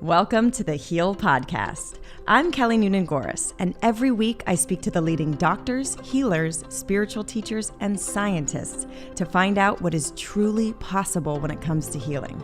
Welcome to the Heal Podcast. I'm Kelly Noonan Gores, and every week I speak to the leading doctors, healers, spiritual teachers, and scientists to find out what is truly possible when it comes to healing.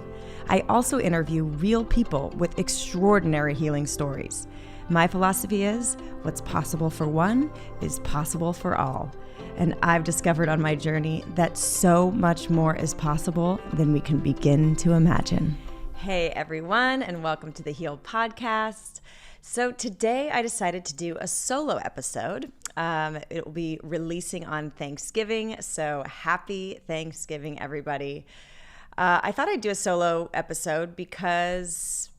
I also interview real people with extraordinary healing stories. My philosophy is, what's possible for one is possible for all. And I've discovered on my journey that so much more is possible than we can begin to imagine. Hey everyone, and welcome to the Heal Podcast. So today I decided to do a solo episode. It will be releasing on Thanksgiving, so happy Thanksgiving, everybody. I thought I'd do a solo episode because,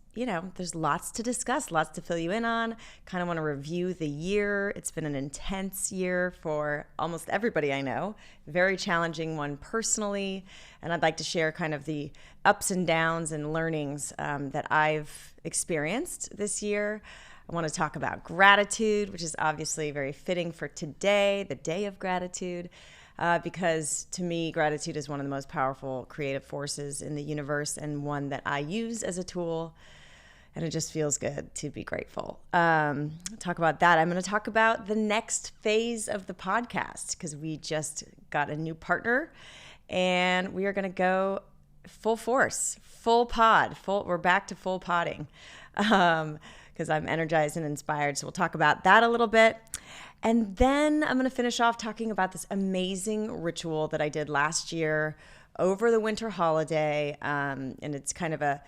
there's lots to discuss, lots to fill you in on. Kind of want to review the year. It's been an intense year for almost everybody I know. Very challenging one personally. And I'd like to share kind of the ups and downs and learnings that I've experienced this year. I want to talk about gratitude, which is obviously very fitting for today, the day of gratitude. Because to me, gratitude is one of the most powerful creative forces in the universe and one that I use as a tool. And it just feels good to be grateful. Talk about that. I'm going to talk about the next phase of the podcast because we just got a new partner and we are going to go full force, full pod. We're back to full podding because I'm energized and inspired. So we'll talk about that a little bit. And then I'm going to finish off talking about this amazing ritual that I did last year over the winter holiday. And it's kind of a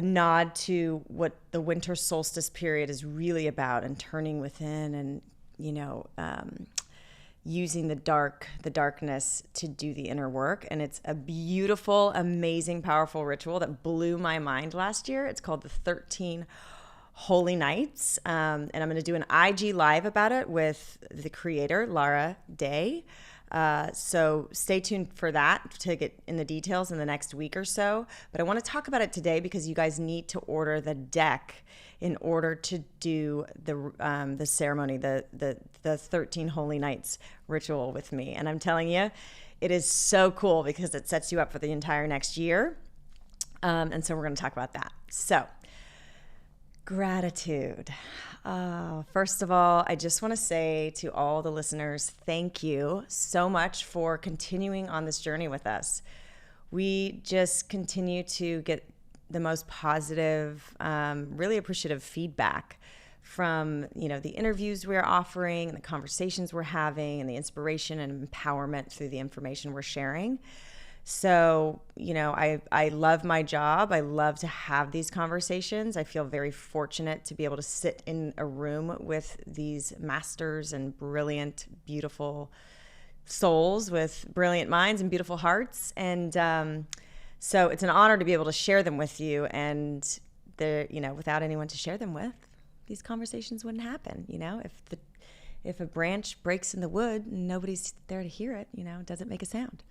nod to what the winter solstice period is really about and turning within and, using the darkness to do the inner work. And it's a beautiful, amazing, powerful ritual that blew my mind last year. It's called the 13 Holy Nights. And I'm going to do an IG live about it with the creator, Lara J. So stay tuned for that to get in the details in the next week or so. But I want to talk about it today because you guys need to order the deck in order to do the ceremony, the 13 Holy Nights ritual with me. And I'm telling you, it is so cool because it sets you up for the entire next year. And so we're going to talk about that. So gratitude. First of all, I just want to say to all the listeners, thank you so much for continuing on this journey with us. We just continue to get the most positive, really appreciative feedback from, the interviews we're offering and the conversations we're having and the inspiration and empowerment through the information we're sharing. So, I love my job. I love to have these conversations. I feel very fortunate to be able to sit in a room with these masters and brilliant, beautiful souls with brilliant minds and beautiful hearts. And so it's an honor to be able to share them with you. And without anyone to share them with, these conversations wouldn't happen. If a branch breaks in the wood and nobody's there to hear it, it doesn't make a sound.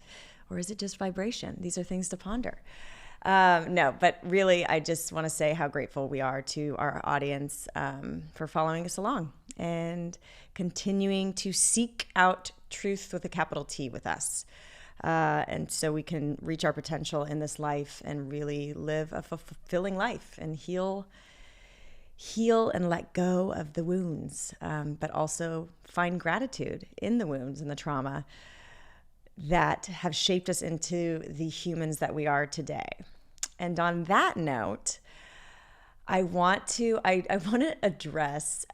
Or is it just vibration? These are things to ponder. No, but really, I just want to say how grateful we are to our audience for following us along and continuing to seek out truth with a capital T with us. And so we can reach our potential in this life and really live a fulfilling life and heal and let go of the wounds, but also find gratitude in the wounds and the trauma that have shaped us into the humans that we are today. And on that note, I want to address,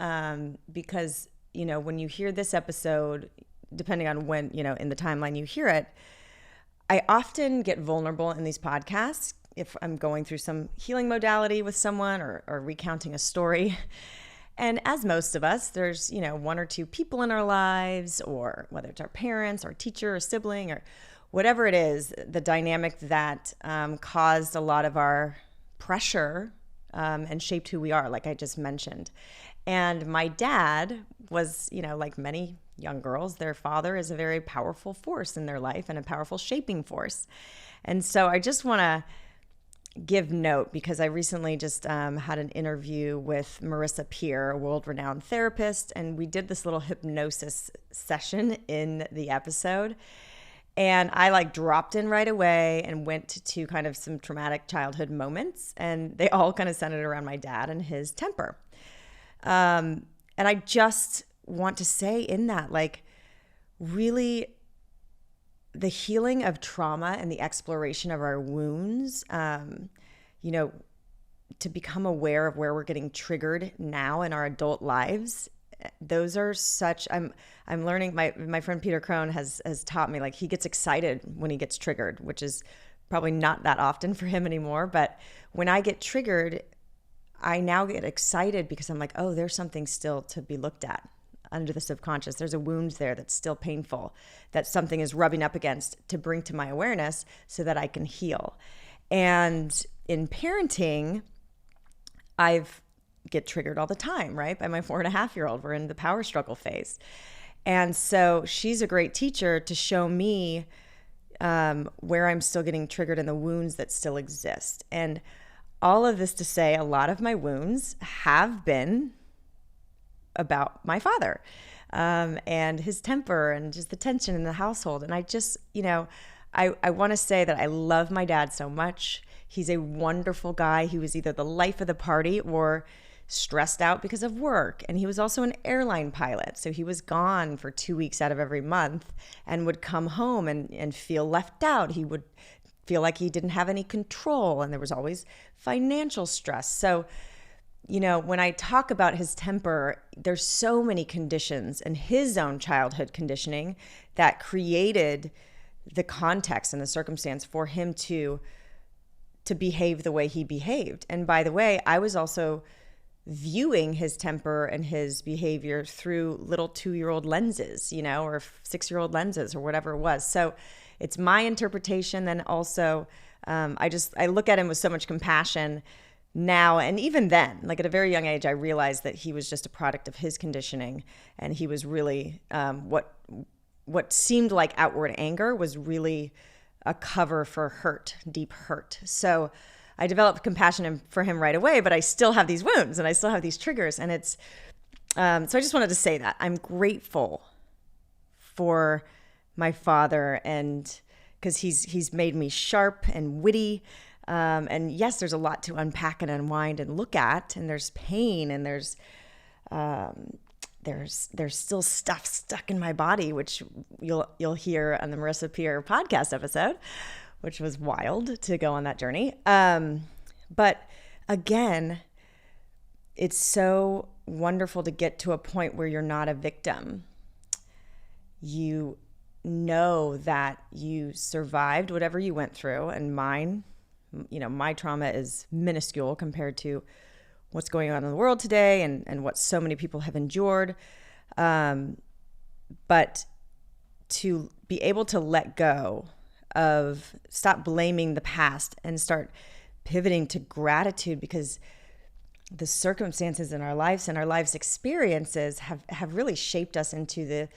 because, when you hear this episode, depending on when, in the timeline you hear it, I often get vulnerable in these podcasts if I'm going through some healing modality with someone or recounting a story. And as most of us, there's, one or two people in our lives, or whether it's our parents, our teacher, or sibling, or whatever it is, the dynamic that caused a lot of our pressure and shaped who we are, like I just mentioned. And my dad was, like many young girls, their father is a very powerful force in their life and a powerful shaping force. And so I just want to give note because I recently just had an interview with Marissa Peer, a world-renowned therapist, and we did this little hypnosis session in the episode. And I like dropped in right away and went to kind of some traumatic childhood moments. And they all kind of centered around my dad and his temper. And I just want to say in that, like, really the healing of trauma and the exploration of our wounds, to become aware of where we're getting triggered now in our adult lives. Those are such, I'm learning, my friend Peter Crone has taught me, like, he gets excited when he gets triggered, which is probably not that often for him anymore. But when I get triggered, I now get excited because I'm like, oh, there's something still to be looked at under the subconscious. There's a wound there that's still painful, that something is rubbing up against, to bring to my awareness so that I can heal. And in parenting, I've get triggered all the time, right? By my 4.5-year-old. We're in the power struggle phase. And so she's a great teacher to show me where I'm still getting triggered and the wounds that still exist. And all of this to say, a lot of my wounds have been about my father and his temper and just the tension in the household. And I just, I want to say that I love my dad so much. He's a wonderful guy. He was either the life of the party or stressed out because of work. And he was also an airline pilot. So he was gone for 2 weeks out of every month and would come home and feel left out. He would feel like he didn't have any control, and there was always financial stress. So, when I talk about his temper, there's so many conditions and his own childhood conditioning that created the context and the circumstance for him to behave the way he behaved. And by the way, I was also viewing his temper and his behavior through little 2-year-old lenses, or 6-year-old lenses or whatever it was. So it's my interpretation. Then also, I look at him with so much compassion now. And even then, like at a very young age, I realized that he was just a product of his conditioning. And he was really, what seemed like outward anger was really a cover for hurt, deep hurt. So I developed compassion for him right away, but I still have these wounds and I still have these triggers. And it's, so I just wanted to say that I'm grateful for my father, and because he's made me sharp and witty. And yes, there's a lot to unpack and unwind and look at, and there's pain, and there's still stuff stuck in my body, which you'll hear on the Marissa Peer podcast episode, which was wild to go on that journey. But again, it's so wonderful to get to a point where you're not a victim. You know that you survived whatever you went through, and my trauma is minuscule compared to what's going on in the world today and what so many people have endured. But to be able to let go of, stop blaming the past and start pivoting to gratitude, because the circumstances in our lives and our lives experiences have really shaped us into the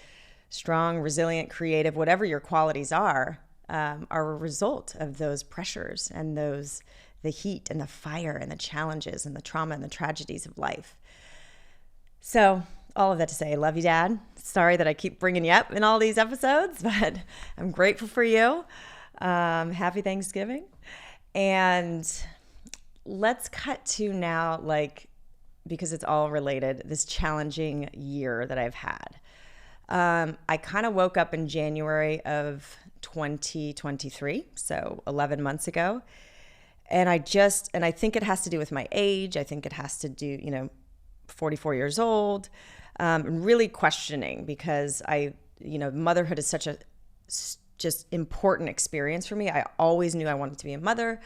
strong, resilient, creative, whatever your qualities are a result of those pressures and the heat and the fire and the challenges and the trauma and the tragedies of life. So all of that to say, I love you, Dad. Sorry that I keep bringing you up in all these episodes, but I'm grateful for you. Happy Thanksgiving. And let's cut to now, because it's all related, this challenging year that I've had. I kind of woke up in January of 2023, so 11 months ago. And I think it has to do with my age. I think it has to do, 44 years old, really questioning, because motherhood is such a just important experience for me. I always knew I wanted to be a mother.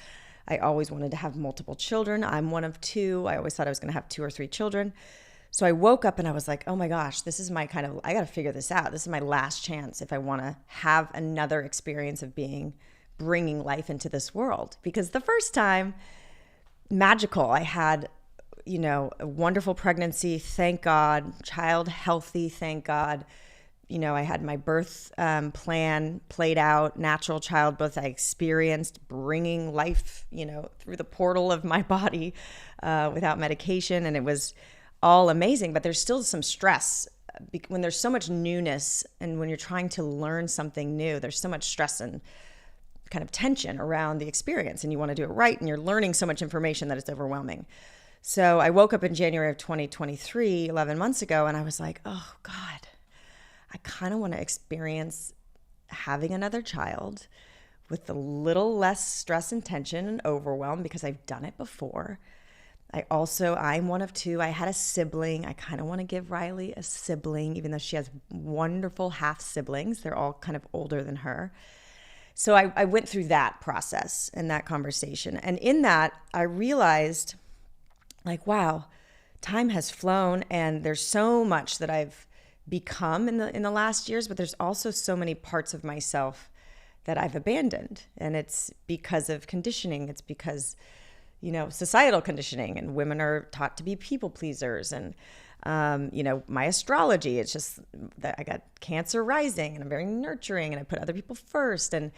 I always wanted to have multiple children. I'm one of two. I always thought I was going to have 2 or 3 children. So I woke up and I was like, oh my gosh, this is I got to figure this out. This is my last chance if I want to have another experience of bringing life into this world. Because the first time, magical. I had, a wonderful pregnancy, thank God, child healthy, thank God. I had my birth plan played out, natural childbirth. I experienced bringing life, through the portal of my body without medication. And it was all amazing, but there's still some stress when there's so much newness and when you're trying to learn something new, there's so much stress and kind of tension around the experience, and you want to do it right, and you're learning so much information that it's overwhelming. So I woke up in January of 2023, 11 months ago, and I was like, oh God, I kind of want to experience having another child with a little less stress and tension and overwhelm because I've done it before. I'm one of two. I had a sibling. I kind of want to give Riley a sibling, even though she has wonderful half siblings. They're all kind of older than her. So I went through that process and that conversation. And in that, I realized, like, wow, time has flown, and there's so much that I've become in the last years, but there's also so many parts of myself that I've abandoned. And it's because of conditioning. It's because, societal conditioning, and women are taught to be people pleasers. And, my astrology, it's just that I got Cancer rising, and I'm very nurturing, and I put other people first. And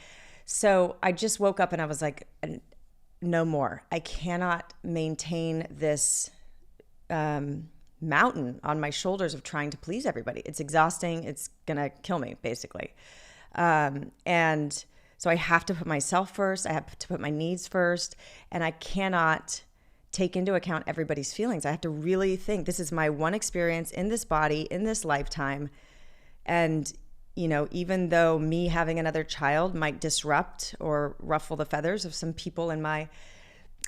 so I just woke up and I was like, no more. I cannot maintain this mountain on my shoulders of trying to please everybody. It's exhausting. It's going to kill me, basically. And so I have to put myself first. I have to put my needs first. And I cannot take into account everybody's feelings. I have to really think, this is my one experience in this body, in this lifetime. And, even though me having another child might disrupt or ruffle the feathers of some people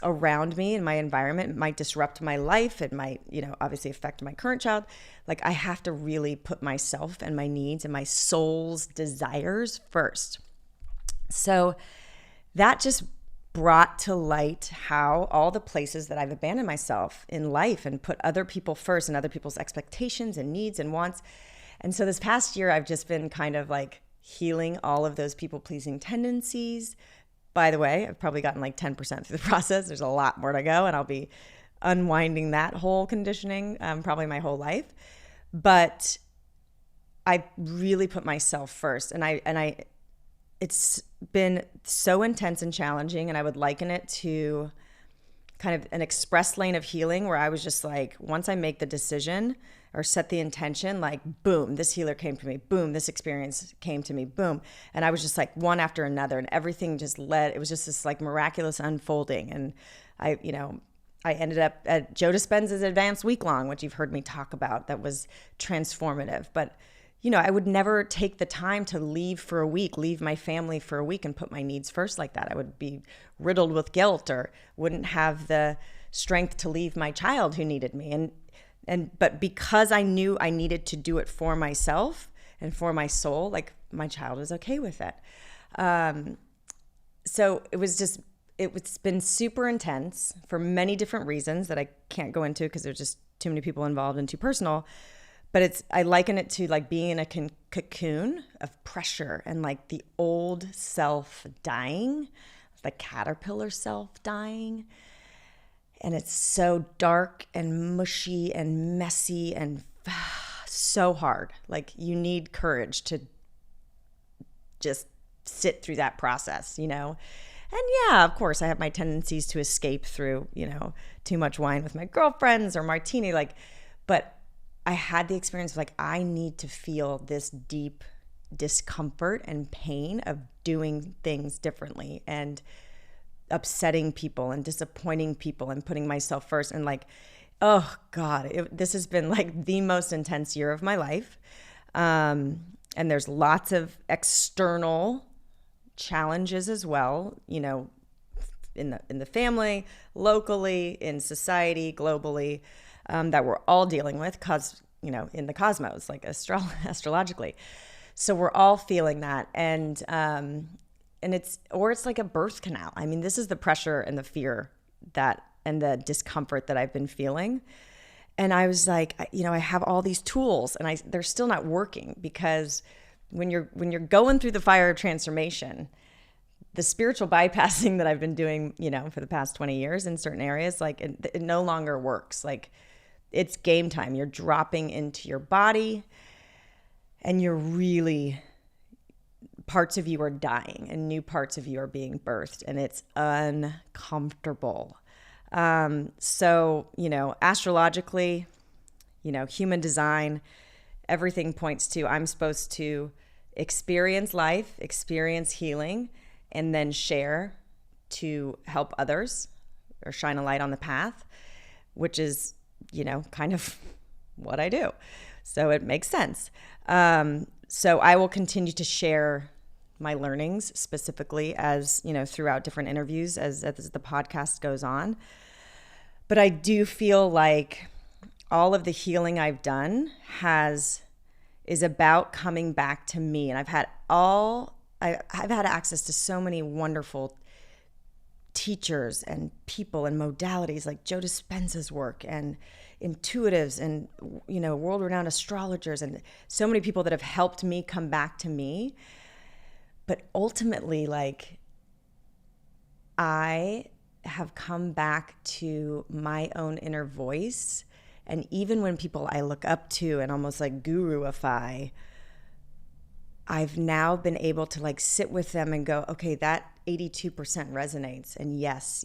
around me in my environment, it might disrupt my life. It might, obviously affect my current child. Like, I have to really put myself and my needs and my soul's desires first. So that just brought to light how all the places that I've abandoned myself in life and put other people first and other people's expectations and needs and wants. And so this past year, I've just been kind of like healing all of those people-pleasing tendencies. By the way, I've probably gotten like 10% through the process. There's a lot more to go, and I'll be unwinding that whole conditioning probably my whole life. But I really put myself first, and it's been so intense and challenging, and I would liken it to kind of an express lane of healing where I was just like, once I make the decision or set the intention, like, boom, this healer came to me, boom, this experience came to me, boom. And I was just like one after another, and everything just it was just this like miraculous unfolding. And I ended up at Joe Dispenza's Advanced Week Long, which you've heard me talk about, that was transformative. But I would never take the time to leave my family for a week and put my needs first like that. I would be riddled with guilt, or wouldn't have the strength to leave my child who needed me. But because I knew I needed to do it for myself and for my soul, like, my child was okay with it. So it's been super intense for many different reasons that I can't go into because there's just too many people involved and too personal. But I liken it to like being in a cocoon of pressure and like the old self dying, the caterpillar self dying. And it's so dark and mushy and messy and so hard. Like, you need courage to just sit through that process, And yeah, of course, I have my tendencies to escape through, too much wine with my girlfriends or martini, but I had the experience of like, I need to feel this deep discomfort and pain of doing things differently and upsetting people and disappointing people and putting myself first. And like, oh God, this has been like the most intense year of my life. And there's lots of external challenges as well, in the family, locally, in society, globally, that we're all dealing with, in the cosmos, like astrologically. So we're all feeling that. And it's like a birth canal. I mean, this is the pressure and the fear and the discomfort that I've been feeling. And I was like, I have all these tools, and they're still not working, because when you're going through the fire of transformation, the spiritual bypassing that I've been doing, for the past 20 years in certain areas, like it no longer works. Like, it's game time. You're dropping into your body, and parts of you are dying and new parts of you are being birthed, and it's uncomfortable. So, astrologically, human design, everything points to I'm supposed to experience life, experience healing, and then share to help others or shine a light on the path, which is, kind of what I do. So it makes sense. So I will continue to share my learnings specifically as, throughout different interviews as the podcast goes on. But I do feel like all of the healing I've done is about coming back to me. And I've had access to so many wonderful teachers and people and modalities like Joe Dispenza's work and intuitives and, world-renowned astrologers and so many people that have helped me come back to me. But ultimately, I have come back to my own inner voice. And even when people I look up to and almost guruify, I've now been able to sit with them and go, okay, that 82% resonates. And yes.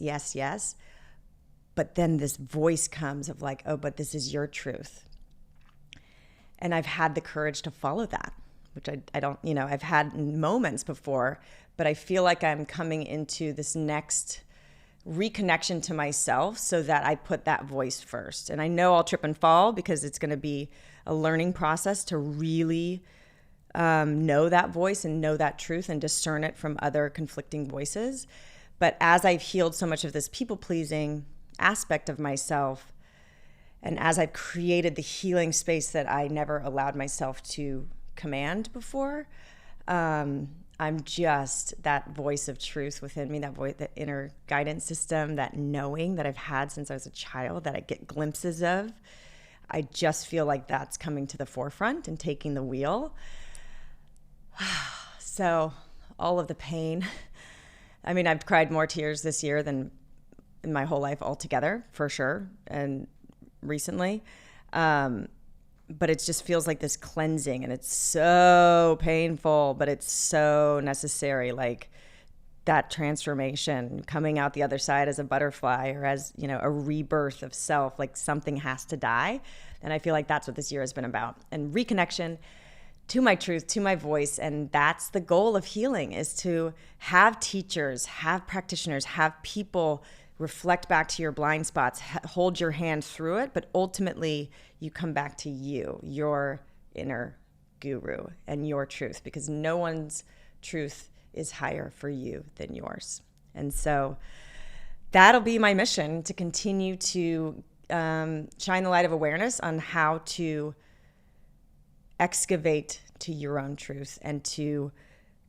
But then this voice comes of oh, but this is your truth. And I've had the courage to follow that, which I don't, I've had moments before, but I feel like I'm coming into this next reconnection to myself so that I put that voice first. And I know I'll trip and fall because it's going to be a learning process to really know that voice and know that truth and discern it from other conflicting voices. But as I've healed so much of this people-pleasing aspect of myself, and as I've created the healing space that I never allowed myself to command before, I'm just that voice of truth within me, that voice, the inner guidance system, that knowing that I've had since I was a child, that I get glimpses of. I just feel like that's coming to the forefront and taking the wheel. So all of the pain, I mean, I've cried more tears this year than in my whole life altogether, for sure, and recently. But it just feels like this cleansing, and it's so painful, but it's so necessary. That transformation, coming out the other side as a butterfly or as, a rebirth of self, something has to die. And I feel like that's what this year has been about. And reconnection to my truth, to my voice. And that's the goal of healing, is to have teachers, have practitioners, have people reflect back to your blind spots, hold your hand through it, but ultimately you come back to you, your inner guru and your truth, because no one's truth is higher for you than yours. And so that'll be my mission, to continue to shine the light of awareness on how to excavate to your own truth and to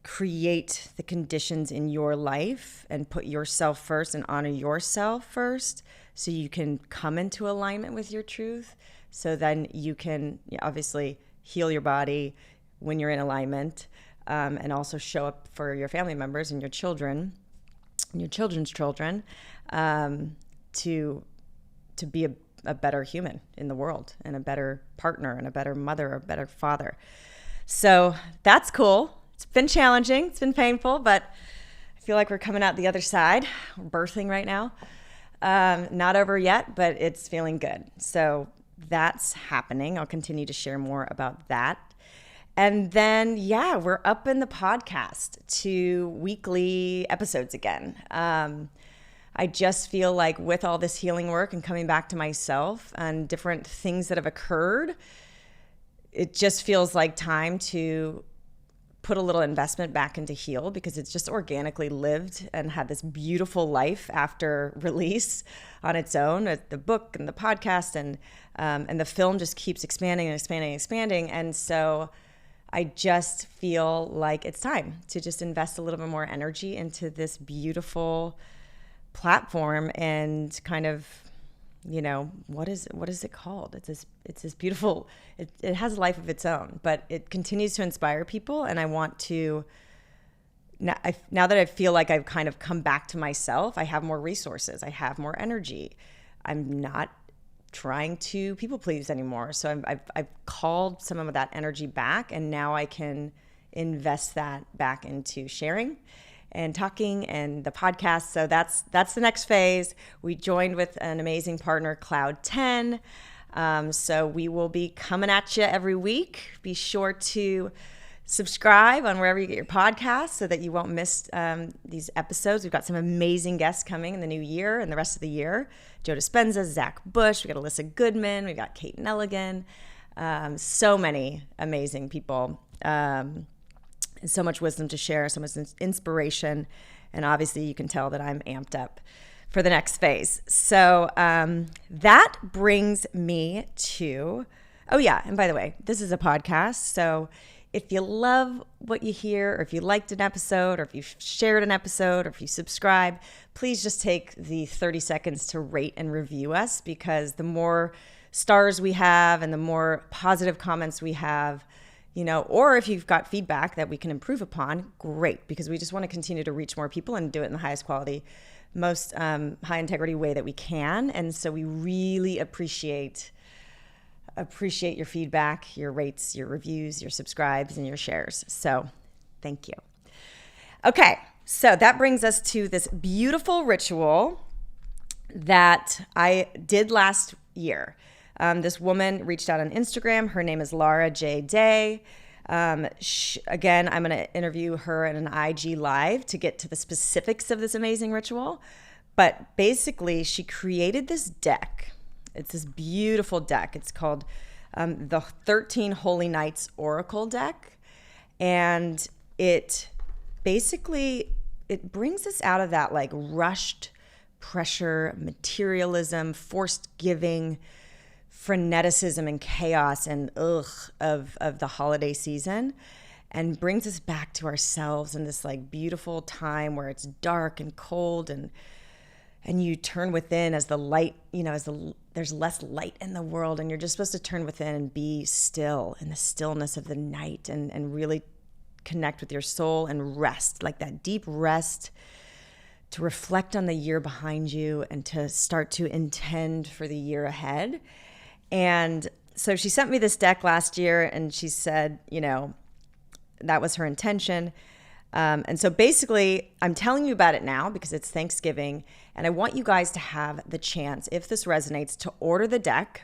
create the conditions in your life and put yourself first and honor yourself first, so you can come into alignment with your truth. So then you can obviously heal your body when you're in alignment, and also show up for your family members and your children and your children's children, to be a better human in the world, and a better partner, and a better mother, or a better father. So that's cool. It's been challenging. It's been painful, but I feel like we're coming out the other side. We're birthing right now. Not over yet, but it's feeling good. So that's happening. I'll continue to share more about that. And then, we're up in the podcast to weekly episodes again. I just feel like with all this healing work and coming back to myself and different things that have occurred, it just feels like time to put a little investment back into heal, because it's just organically lived and had this beautiful life after release on its own. The book and the podcast and the film just keeps expanding and expanding and expanding. And so I just feel like it's time to just invest a little bit more energy into this beautiful platform and kind of, what is it called? It's this beautiful, it has a life of its own, but it continues to inspire people. And I want to, now that I feel like I've kind of come back to myself, I have more resources, I have more energy. I'm not trying to people please anymore. So I've called some of that energy back, and now I can invest that back into sharing and talking and the podcast. So that's the next phase. We joined with an amazing partner, Cloud 10. So we will be coming at you every week. Be sure to subscribe on wherever you get your podcasts so that you won't miss these episodes. We've got some amazing guests coming in the new year and the rest of the year. Joe Dispenza, Zach Bush, we got Alyssa Goodman, we got Kate Nelligan. So many amazing people. And so much wisdom to share, so much inspiration. And obviously you can tell that I'm amped up for the next phase. So that brings me to, oh yeah, and by the way, this is a podcast. So if you love what you hear, or if you liked an episode, or if you shared an episode, or if you subscribe, please just take the 30 seconds to rate and review us, because the more stars we have and the more positive comments we have, or if you've got feedback that we can improve upon, great, because we just want to continue to reach more people and do it in the highest quality, most high integrity way that we can. And so we really appreciate your feedback, your rates, your reviews, your subscribes, and your shares. So thank you. Okay, so that brings us to this beautiful ritual that I did last year. This woman reached out on Instagram. Her name is Lara J. Again, I'm going to interview her in an IG live to get to the specifics of this amazing ritual. But basically, she created this deck. It's this beautiful deck. It's called the 13 Holy Nights Oracle deck. And it basically, it brings us out of that like rushed pressure, materialism, forced giving, freneticism and chaos and of the holiday season, and brings us back to ourselves in this like beautiful time where it's dark and cold, and you turn within as the light, there's less light in the world, and you're just supposed to turn within and be still in the stillness of the night, and really connect with your soul and rest, like that deep rest, to reflect on the year behind you and to start to intend for the year ahead. And so she sent me this deck last year, and she said, that was her intention. And so basically, I'm telling you about it now because it's Thanksgiving, and I want you guys to have the chance, if this resonates, to order the deck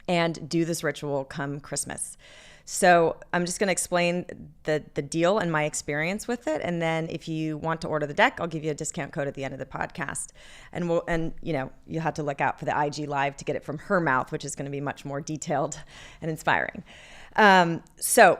and do this ritual come Christmas. So I'm just going to explain the deal and my experience with it, and then if you want to order the deck, I'll give you a discount code at the end of the podcast. And you have to look out for the IG live to get it from her mouth, which is going to be much more detailed and inspiring. So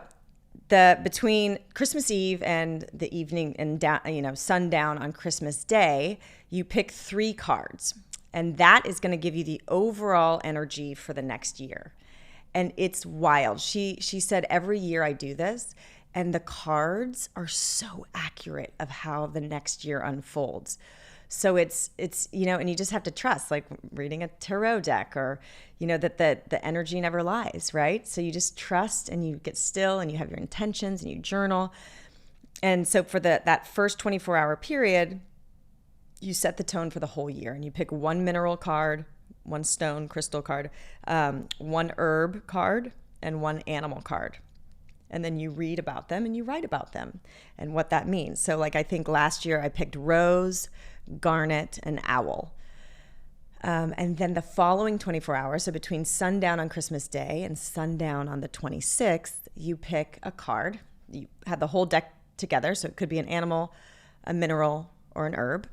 between Christmas Eve and the evening and sundown on Christmas Day, you pick 3 cards, and that is going to give you the overall energy for the next year. And it's wild. She said every year I do this, and the cards are so accurate of how the next year unfolds. So it's and you just have to trust, like reading a tarot deck, or that the energy never lies, right? So you just trust, and you get still, and you have your intentions, and you journal. And so for that first 24-hour period, you set the tone for the whole year, and you pick 1 mineral card, 1 stone crystal card, 1 herb card, and 1 animal card. And then you read about them and you write about them and what that means. So like I think last year I picked rose, garnet, and owl. And then the following 24 hours, so between sundown on Christmas Day and sundown on the 26th, you pick a card. You have the whole deck together, so it could be an animal, a mineral, or an herb.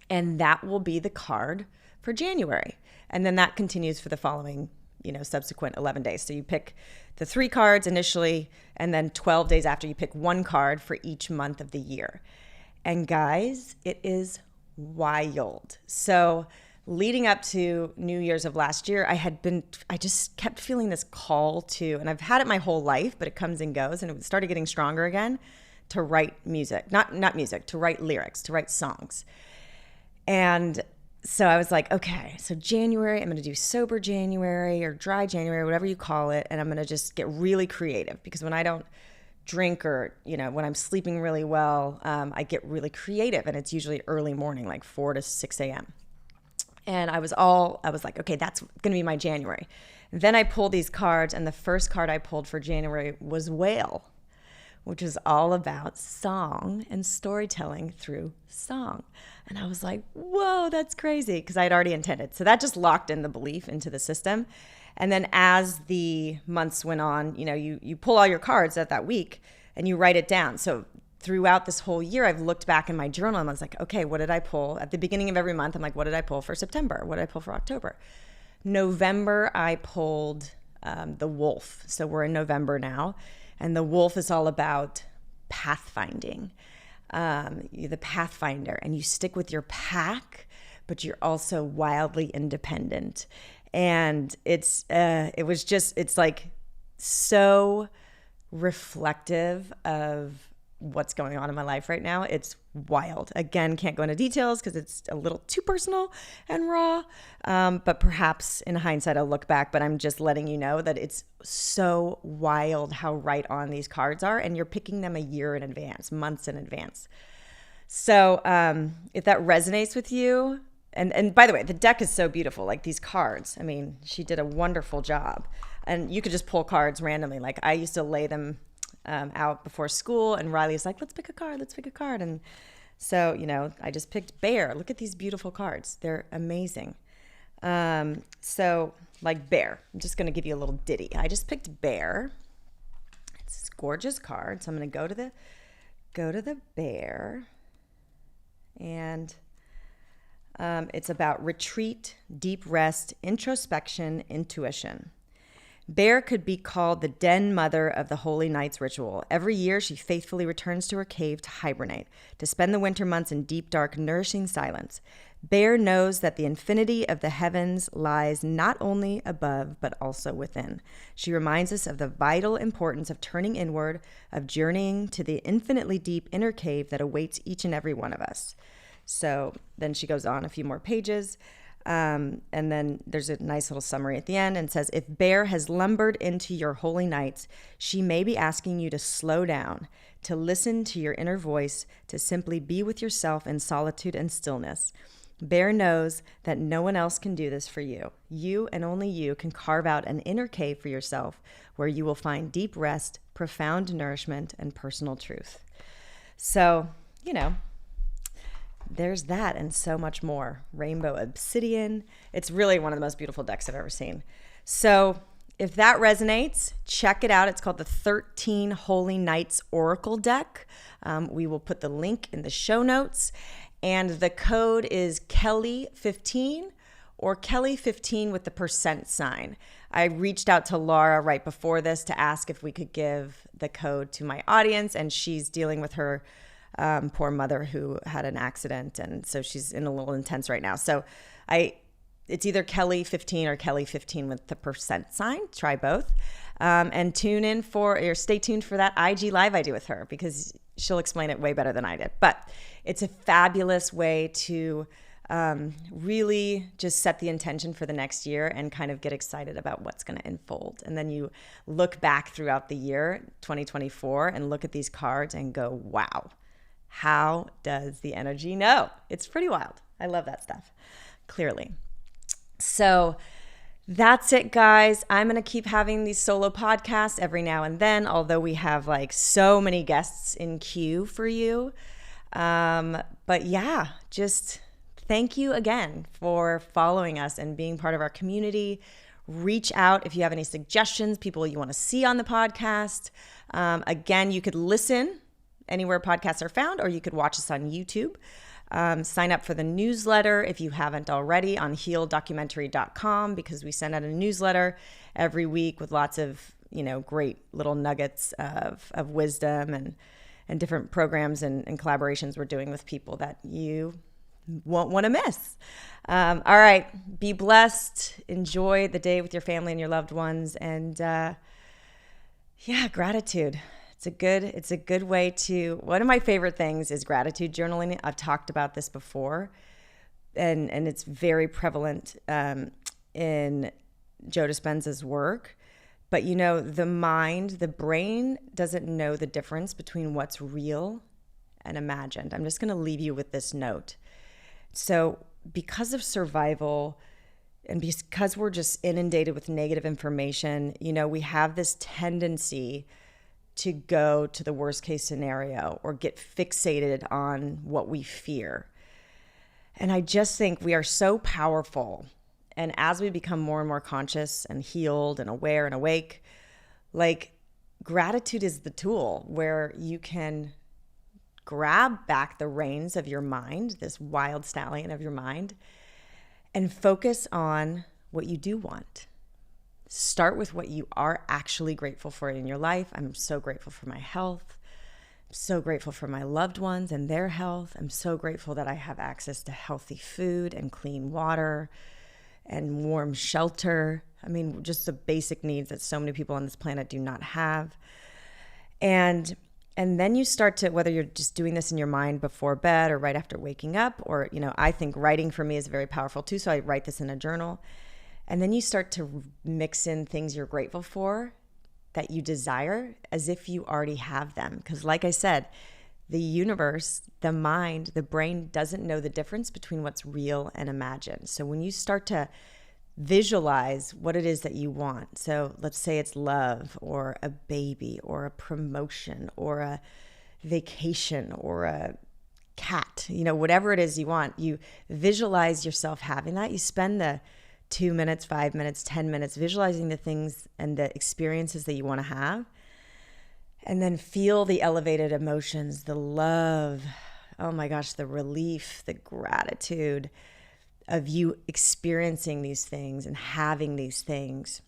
And that will be the card for January. And then that continues for the following, subsequent 11 days. So you pick the 3 cards initially, and then 12 days after you pick 1 card for each month of the year. And guys, it is wild. So leading up to New Year's of last year, I just kept feeling this call to, and I've had it my whole life, but it comes and goes, and it started getting stronger again, to write music, not music, to write lyrics, to write songs. And so I was like, okay, so January, I'm going to do sober January or dry January, whatever you call it. And I'm going to just get really creative, because when I don't drink, or, when I'm sleeping really well, I get really creative, and it's usually early morning, like 4 to 6 a.m. And I was like, okay, that's going to be my January. Then I pulled these cards, and the first card I pulled for January was whale, which is all about song and storytelling through song. And I was like, whoa, that's crazy, because I had already intended. So that just locked in the belief into the system. And then as the months went on, you pull all your cards at that week and you write it down. So throughout this whole year, I've looked back in my journal and I was like, okay, what did I pull? At the beginning of every month, I'm like, what did I pull for September? What did I pull for October? November, I pulled the wolf. So we're in November now. And the wolf is all about pathfinding. You're the pathfinder and you stick with your pack, but you're also wildly independent. And it's like so reflective of what's going on in my life right now. It's wild. Again, can't go into details because it's a little too personal and raw. But perhaps in hindsight, I'll look back, but I'm just letting you know that it's so wild how right on these cards are. And you're picking them a year in advance, months in advance. So if that resonates with you, and by the way, the deck is so beautiful, like these cards. I mean, she did a wonderful job. And you could just pull cards randomly. Like I used to lay them out before school, and Riley's like, let's pick a card. And so, I just picked bear. Look at these beautiful cards. They're amazing. So like bear, I'm just going to give you a little ditty. I just picked bear. It's a gorgeous card. So I'm going to go to the bear, and it's about retreat, deep rest, introspection, intuition. Bear could be called the den mother of the Holy Nights ritual. Every year, she faithfully returns to her cave to hibernate, to spend the winter months in deep, dark, nourishing silence. Bear knows that the infinity of the heavens lies not only above, but also within. She reminds us of the vital importance of turning inward, of journeying to the infinitely deep inner cave that awaits each and every one of us. So then she goes on a few more pages. And then there's a nice little summary at the end and says, if Bear has lumbered into your holy nights, she may be asking you to slow down, to listen to your inner voice, to simply be with yourself in solitude and stillness. Bear knows that no one else can do this for you. You and only you can carve out an inner cave for yourself where you will find deep rest, profound nourishment, and personal truth. So, there's that and so much more. Rainbow obsidian. It's really one of the most beautiful decks I've ever seen. So if that resonates, check it out. It's called the 13 Holy Nights Oracle deck. We will put the link in the show notes. And the code is Kelly15 or Kelly15 with the % sign. I reached out to Lara right before this to ask if we could give the code to my audience, and she's dealing with her poor mother who had an accident, and so she's in a little intense right now. So it's either Kelly 15 or Kelly 15 with the % sign. Try both, and stay tuned for that IG live I do with her, because she'll explain it way better than I did. But it's a fabulous way to really just set the intention for the next year and kind of get excited about what's going to unfold. And then you look back throughout the year 2024 and look at these cards and go, wow. How does the energy know? It's pretty wild. I love that stuff, clearly. So that's it, guys. I'm going to keep having these solo podcasts every now and then, although we have like so many guests in queue for you. But yeah, just thank you again for following us and being part of our community. Reach out if you have any suggestions, people you want to see on the podcast. Again, you could listen anywhere podcasts are found, or you could watch us on YouTube. Sign up for the newsletter if you haven't already on healdocumentary.com, because we send out a newsletter every week with lots of, great little nuggets of wisdom and different programs and collaborations we're doing with people that you won't want to miss. All right. Be blessed. Enjoy the day with your family and your loved ones. And gratitude. It's a good way to, one of my favorite things is gratitude journaling. I've talked about this before, and it's very prevalent in Joe Dispenza's work. But the brain doesn't know the difference between what's real and imagined. I'm just going to leave you with this note. So because of survival and because we're just inundated with negative information, we have this tendency to go to the worst case scenario or get fixated on what we fear. And I just think we are so powerful. And as we become more and more conscious and healed and aware and awake, like gratitude is the tool where you can grab back the reins of your mind, this wild stallion of your mind, and focus on what you do want. Start with what you are actually grateful for in your life. I'm so grateful for my health. I'm so grateful for my loved ones and their health. I'm so grateful that I have access to healthy food and clean water and warm shelter. I mean, just the basic needs that so many people on this planet do not have. And then you start to, whether you're just doing this in your mind before bed or right after waking up, or, I think writing for me is very powerful too. So I write this in a journal. And then you start to mix in things you're grateful for that you desire as if you already have them. Because like I said, the universe, the mind, the brain doesn't know the difference between what's real and imagined. So when you start to visualize what it is that you want, so let's say it's love or a baby or a promotion or a vacation or a cat, whatever it is you want, you visualize yourself having that. You spend the 2 minutes, 5 minutes, 10 minutes visualizing the things and the experiences that you want to have. And then feel the elevated emotions, the love, oh my gosh, the relief, the gratitude of you experiencing these things and having these things.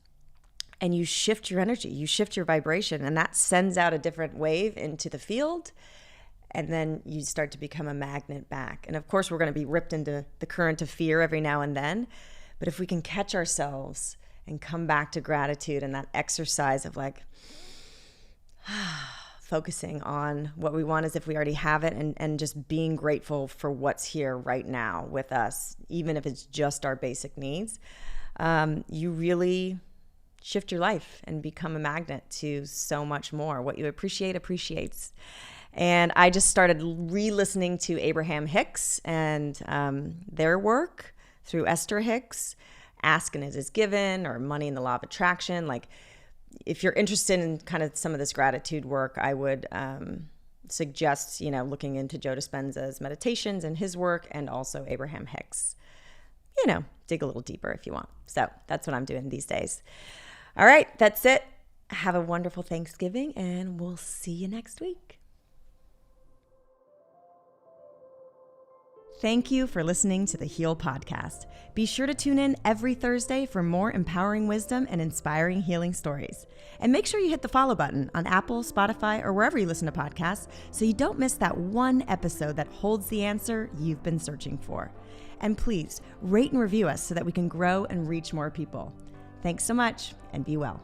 And you shift your energy, you shift your vibration, and that sends out a different wave into the field. And then you start to become a magnet back. And of course, we're going to be ripped into the current of fear every now and then. But if we can catch ourselves and come back to gratitude and that exercise of like focusing on what we want as if we already have it, and just being grateful for what's here right now with us, even if it's just our basic needs, you really shift your life and become a magnet to so much more. What you appreciate appreciates. And I just started re-listening to Abraham Hicks and their work through Esther Hicks, Ask and It Is Given, or Money and the Law of Attraction. Like, if you're interested in kind of some of this gratitude work, I would suggest, looking into Joe Dispenza's meditations and his work, and also Abraham Hicks. Dig a little deeper if you want. So that's what I'm doing these days. All right, that's it. Have a wonderful Thanksgiving, and we'll see you next week. Thank you for listening to the Heal Podcast. Be sure to tune in every Thursday for more empowering wisdom and inspiring healing stories. And make sure you hit the follow button on Apple, Spotify, or wherever you listen to podcasts so you don't miss that one episode that holds the answer you've been searching for. And please rate and review us so that we can grow and reach more people. Thanks so much, and be well.